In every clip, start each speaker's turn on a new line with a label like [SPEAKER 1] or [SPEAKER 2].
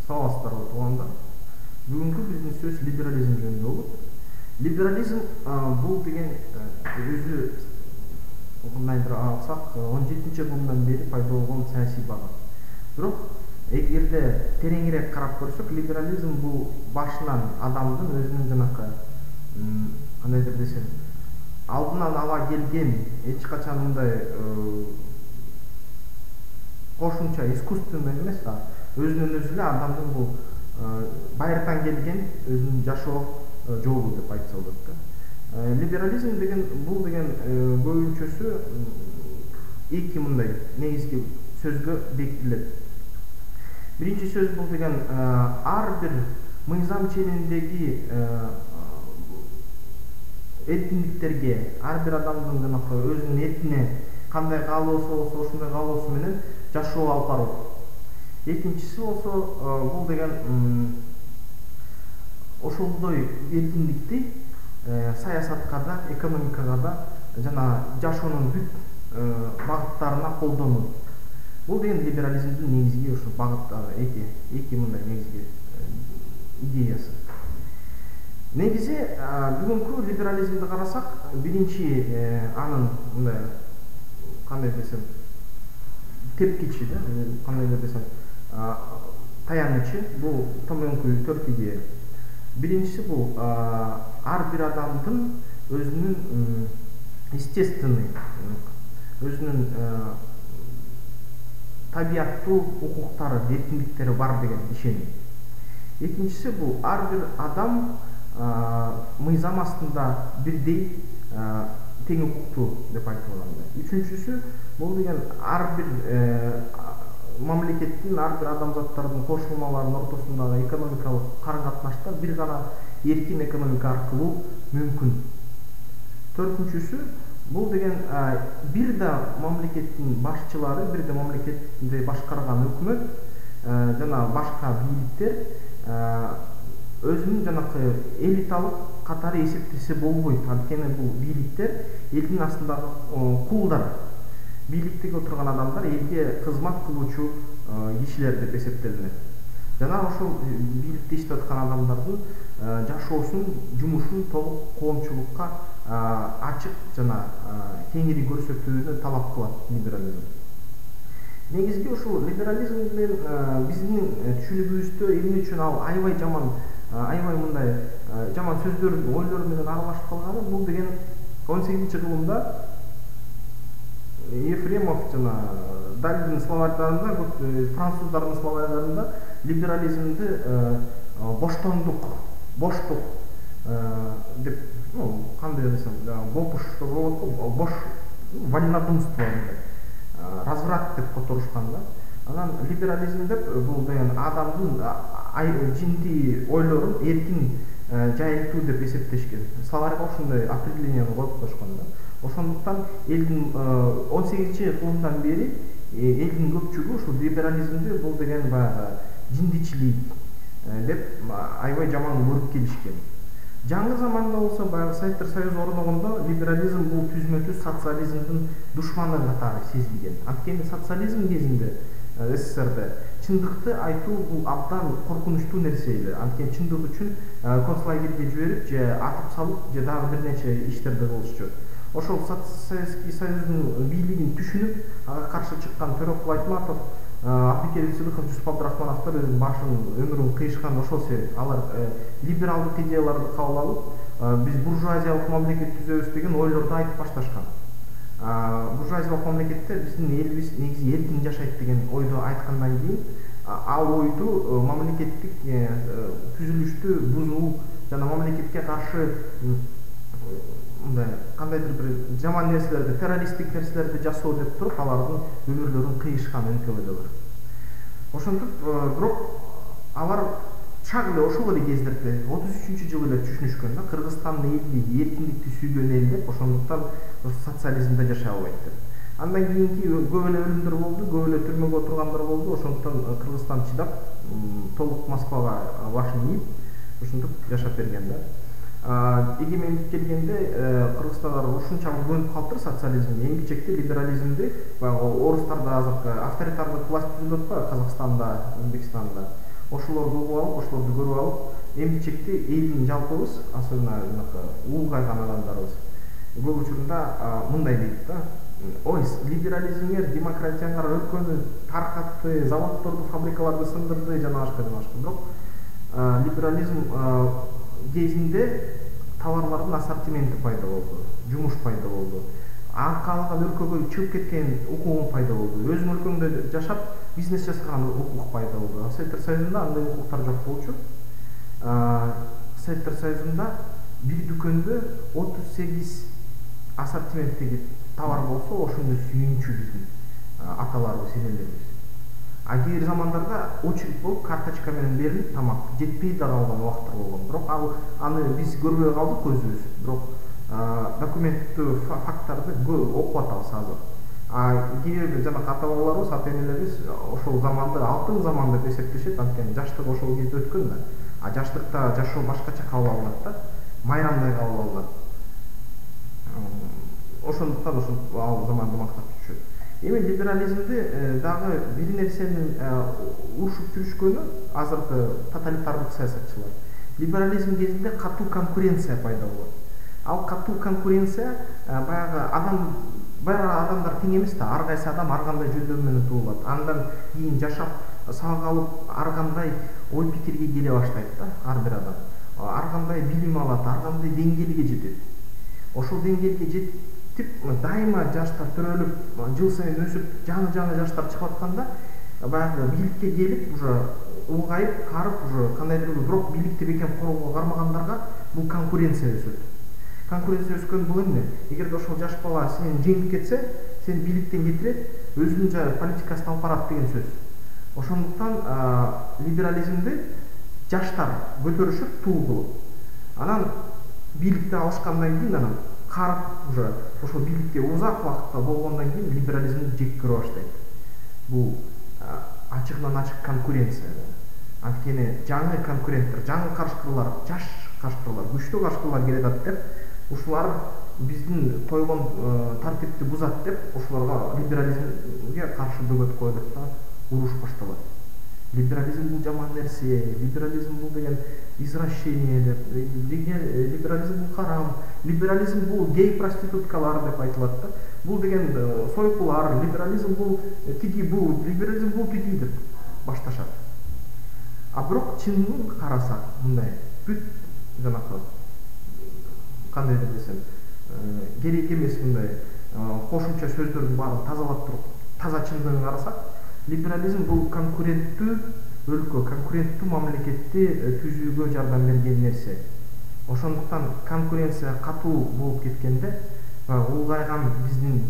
[SPEAKER 1] саламатсыздарбы туугандар. Бүгүнкү биздин сөз либерализм жөнүндө болот. Либерализм бул деген өзү мындайдыр алсак 17-кылымдан бери пайда болгон саясий багыт. Бирок эгерде тереңирээк карап көрсөк, либерализм бул башынан адамдын өзүнүн жанакы кандайдыр десем, алдынан ала келген эч качан мындай кошумча искусственный эмес, өзүнөн өзү эле адамдын бул байыртан келген өзүнүн жашоо жолу деп айтса болот да. Либерализм деген бул деген көбүнчөсү эки мындай негизги сөзгө бекитилет. Биринчи сөз бул деген ар бир мыйзам ченеминдеги эркиндиктерге, ар бир адамдын жанакы өзүнүн эркине кандай каалоосу болсо ошондой каалоосу менен жашоо алып баруу. Экинчиси болсо бул деген ошондой эркиндикти саясатка да, экономикага да жана жашоонун бүт багыттарына колдонуу. Бул деген либерализмдин негизги ошо багыттары эки мындай негизги идеясы. Негизи бүгүнкү либерализмди карасак, биринчи анын мындай кандай десем тепкичи да, кандай десем таянычы бул төмөнкү 4 идея. Биринчиси бул ар бир адамдын өзүнүн естественный, өзүнүн табияттуу укуктары, эркиндиктери бар деген ишеним. Экинчиси бул ар бир адам мыйзам астында бирдей тең укуктуу деп айтып алганда. Үчүнчүсү бул деген ар бир мамлекеттин, ар бир адамзаттардын кошулмаларынын ортосундагы экономикалык карым-катнаштар бир гана эркин экономика аркылуу мүмкүн. Төртүнчүсү бул деген бир да мамлекеттин башчылары, бир да мамлекетти башкарган өкмөт жана башка бийликтер өзүнүн жанакы элиталык катары эсептесе болбойт. Анткени бул бийликтер элдин астындагы кулдар. Бийликтеги отурган адамдар элге кызмат кылуучу кишилер деп эсептелинет. Жана ошол бийликте иштеп аткан адамдардын жашоосун, жумушун толук коомчулукка ачык жана кеңири көрсөтүүнү талап кылат либерализм. Негизги ушул либерализм менен биздин түшүнүгүбүздө эмне үчүн ал аябай мындай жаман сөздөр, ойлор менен аралашып калганы, бул деген 18-кылымда Ефремов жана Далидин словарьдарында, француздардын словарьдарында либерализмди боштондук, боштук деп, кандай десем, бопуш болот го, бош вольнодумство, разврат деп которушкан да. Анан либерализм деп бул деген адамдын жинди ойлорун эркин жайылтуу деп эсептешкен. Словарьга ошондой определенияны коюп коюшкан да. Ошондуктан элдин 18-кылымдан бери элдин көпчүлүгү ушул либерализмди бул деген баягы жиндичилик деп аябай жаман көрүп келишкен. Жаңы заманда болсо баягы Советтер Союзу орногондо либерализм бул түзмө-түз социализмдин душманы катары сезилген. Анткени социализм кезинде СССРде чындыкты айтуу бул абдан коркунучтуу нерсе эле. Анткени чындык үчүн концлагерге жиберип же атып салып же дагы бир нече иштерди кылышчу. Ошол Советский Союздун бийлигин түшүнүп, ага каршы чыккан Төрөкул Айтматов, Абдикерим Сыдыков, Жусуп Абдрахмановдор өзүнүн башын, өмүрүн кыйышкан ошол себеп. Алар либералдык идеяларды кабыл алып, биз буржуазиялык мамлекет түзөбүз деген ойлорду айтып башташкан. Буржуазиялык мамлекетте биздин элибиз негизи эркин жашайт деген ойду айткандан кийин, ал ойду мамлекеттик түзүлүштү бузуу жана мамлекетке каршы мындай кандайдыр бир жаман нерселерди, террористтик нерселерди жасоо деп туруп, алардын өмүрлөрүн кыйышкан НКВДлар. Ошентип, бирок алар чак эле ошол эле кездерде 33-жылы эле түшүнүшкөн да, Кыргызстандын эли эркиндикти сүйгөн эл деп, ошондуктан социализмде жашай албайт деп. Андан кийинки көп эле өлүмдөр болду, көп эле түрмөгө отургандар болду. Ошондуктан Кыргызстан чыдап, толук Москвага башын ийип, ошентип жашап берген да. Эгемендик келгенде кыргызстандар ушунчалык көнүп калыптыр социализмге. Эң кичекте либерализмди баягы орустарда азыркы авторитардык власть түзүлүп атпайбы Казакстанда, Өзбекстанда. ошолорду угуп алып, ошолорду көрүп алып, эмгичекти элдин жалпыбыз, особенно улгайган адамдарыбыз көп учурунда мындай дейт да: ой, либерализмдер, демократиялар өлкөнү таркатты, заводдорду, фабрикаларды сындырды, жана башка. Бирок либерализм кезинде товарлардын ассортименти пайда болду, жумуш пайда болду, каалаган өлкөгө чыгып кеткен укугуң пайда болду, өзүң өлкөңдө жашап бизнес жасаган укук пайда болду. Советтер Союзунда андай укуктар жок болчу. Советтер Союзунда бир дүкөндө 38 ассортименттеги товар болсо, ошондо сүйүнчү биздин аталарыбыз, энелерибиз. Кээ бир замандарда очередь болуп, карточка менен берилип, тамак жетпей да калган убакыттар болгон. Бирок аны биз көрбөй калдык өзүбүз. Бирок документтүү факттарды окуп атабыз азыр. Кээ бир жанакы ата-бабаларыбыз, ата-энелерибиз ошол заманды алтын заман деп эсептешет, анткени жаштык ошол кезде өткөн да. Жаштыкта жашоо башкача кабыл алынат да, майрамдай кабыл алынат. Ошондуктан ал заманды мактап түшөт. Эми либерализмди дагы бир нерсенин урушуп жүрүшкөнү азыркы тоталитардык саясатчылар. Либерализм кезинде катуу конкуренция пайда болот. Ал катуу конкуренция баягы адамдар тең эмес да, ар кайсы адам ар кандай жөндөм менен туулат. Андан кийин жашап, сабак алып, ар кандай ой пикирге келе баштайт да ар бир адам. Ар кандай билим алат, ар кандай деңгээлге жетет. Ошол деңгээлге жетип дайыма жаштар төрөлүп, жыл сайын өсүп, жаңы жаштар чыгып атканда, баягы бийликке келип, уже улгайып, карып, уже кандайдыр бирок бийликти бекем коргоого кармагандарга бул конкуренция өсөт. Конкуренция өскөн бул эмне? Эгерде ошол жаш бала сени жеңип кетсе, сени бийликтен кетирет, өзүнүн политикасын алып барат деген сөз. Ошондуктан либерализмди жаштар көтөрүшүп, туу кылып, анан бийликти алышкандан кийин, анан карып, уже ошол бийликте узак убакытта болгондон кийин либерализмди жек көрө баштайт. Бул ачыгынан ачык конкуренция. Анткени жаңы конкуренттер, жаңы карышкырлар, жаш карышкырлар, күчтүү карышкырлар келет деп, ушулар биздин койгон тартипти бузат деп, ошолорго либерализмге каршы бөгөт коет деп уруш башталат. Либерализм бул жаман нерсе, либерализм бул деген извращение деп, либерализм бул харам, либерализм бул гей проституткалар деп айтылат да. Бул деген сойкулар, либерализм бул тиги, бул либерализм бул тиги деп башташат. Бирок чынын карасак, мындай бүт жанакы кандайдыр десем, керек эмес мындай кошумча сөздөрдүн баарын тазалап туруп, таза чындыгын карасак, либерализм бул конкуренттүү өлкө, конкуренттүү мамлекетти түзүүгө жардам берген нерсе. Ошондуктан конкуренция катуу болуп кеткенде, улгайган биздин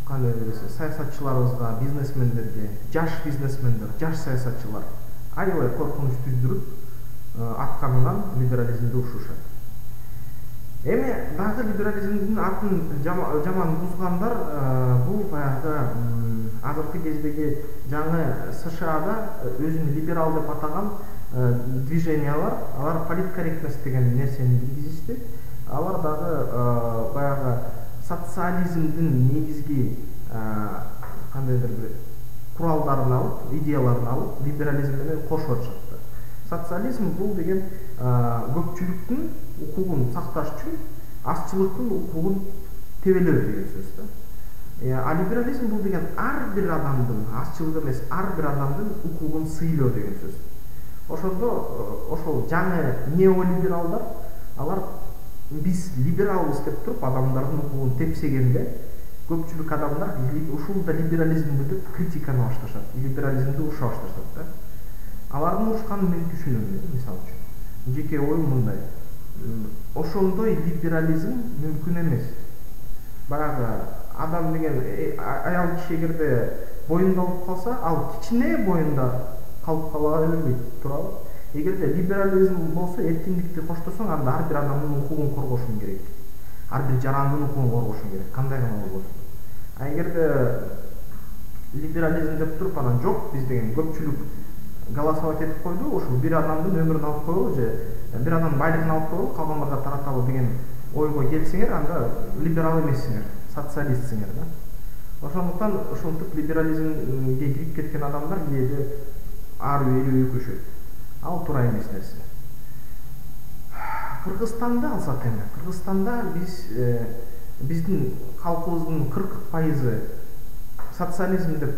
[SPEAKER 1] кандайдыр саясатчыларыбызга, бизнесмендерге, жаш бизнесмендер, жаш саясатчылар аябай коркунуч түздүрүп, атканынан либерализмди урушушат. Эми дагы либерализмдин атын жаман бузгандар бул баягы азыркы кездеги жаңы СШАда өзүн либерал деп атаган движениялар, алар политкорректность деген нерсени киргизишти. Алар дагы баягы социализмдин негизги кандайдыр бир куралдарын алып, идеяларын алып, либерализм менен кошуп атышат. Социализм бул деген көпчүлүктүн укугун сакташ үчүн азчылыктын укугун тебелөө деген сөз да. А либерализм бул деген ар бир адамдын, азчылык эмес, ар бир адамдын укугун сыйлоо деген сөз. Ошондо ошол жаңы неолибералдар, алар биз либералбыз деп туруп адамдардын укугун тепсегенде, көпчүлүк адамдар ушул да либерализмди деп критиканы башташат, либерализмди уруша башташат да. Алардын урушканын мен түшүнөм, мисалы үчүн. Жеке оюм мындай. Ошондой либерализм мүмкүн эмес. Баягы адам деген аял киши эгерде боюнда болуп калса, ал кичине боюнда калып кала бербейт, туурабы? Эгерде либерализм болсо, эркиндикти коштосоң, анда ар бир адамдын укугун коргошуң керек. Ар бир жарандын укугун коргошуң керек. Кандай гана болбосун. Эгерде либерализм деп туруп, анан жок, биз деген көпчүлүк голосовать этип койду, ошол бир адамдын өмүрүн алып коелу же бир адамдын байлыгын алып коелу, калгандарга тараталы деген ойго келсеңер, анда либерал эмессиңер, социалистсиңер да. Ошондуктан ушинтип либерализмге кирип кеткен адамдар кээде ары бери өкүшөт. Ал туура эмес нерсе. Кыргызстанды алсак эми, Кыргызстанда биздин калкыбыздын 40% социализм деп,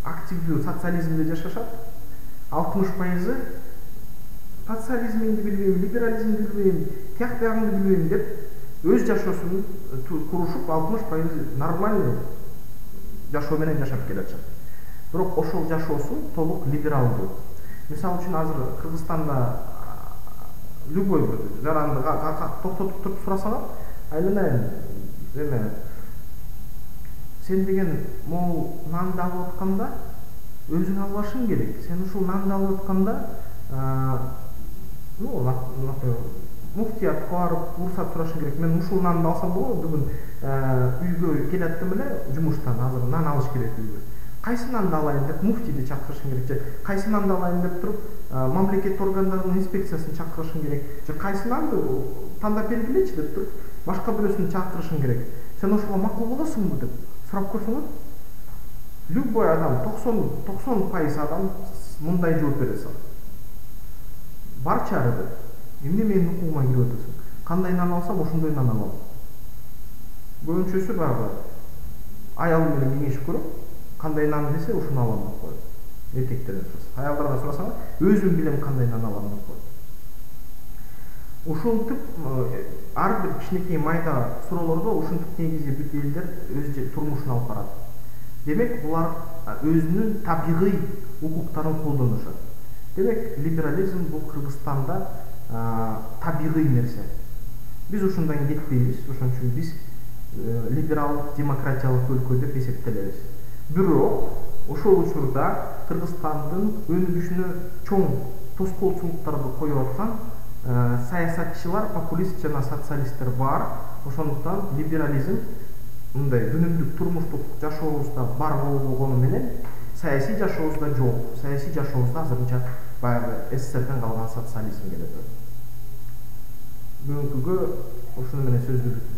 [SPEAKER 1] активдүү социализмде жашашат. 60% социализмди билбейм, либерализмди билбейм, тияк биягыңды билбейм деп өз жашоосун курушуп 60% нормальный жашоо менен жашап келатышат. Бирок ошол жашоосу толук либералдуу. Мисалы үчүн азыр Кыргызстанда любой бир жаранды токтотуп туруп сурасаңар, айланайын эме сен деген могул нанды алып атканда өзүң албашың керек. Сен ушул нанды алып атканда муфтиятка барып уруксат сурашың керек. Мен ушул нанды алсам болобу? Бүгүн үйгө келаттым эле жумуштан, азыр нан алыш керек үйгө. Кайсы нанды алайын деп муфтийди чакырышың керек, же кайсы нанды алайын деп туруп мамлекет органдарынын инспекциясын чакырышың керек, же кайсы нанды тандап бергилечи деп туруп башка бирөөсүн чакырышың керек. Сен ошого макул болосуңбу деп сурап көрсөңөр, любой адам 90% адам мындай жооп бере салат. Барча арада эмне менин укугума кирип атасың? Кандай нан алсам ошондой нан алам. Көбүнчөсү баягы аял менен кеңешип көрөм, кандай нан десе ошону алам деп коет. Эркектерден сураса, аялдардан сурасаңар, өзүм билем кандай нан алам деп коет. Ушинтип ар бир кичинекей майда суроолордо ушинтип негизи бүт элдер өз турмушун алып барат. Демек, булар өзүнүн табигый укуктарын колдонушат. Демек, либерализм бул Кыргызстанда табигый нерсе. Биз ушундан кетпейбиз, ошон үчүн биз либералдык демократиялык өлкө деп эсептелебиз. Бирок ошол учурда Кыргызстандын өнүгүшүнө чоң тоскоолчулуктарды коюп аткан саясатчылар, популист жана социалисттер бар. Ошондуктан либерализм мындай күнүмдүк турмуштук жашообузда бар болгону менен саясий жашообузда жок. Саясий жашообузда азырынча баягы СССРден калган социализм келет. Бүгүнкүгө ушуну менен сөздү бүтүп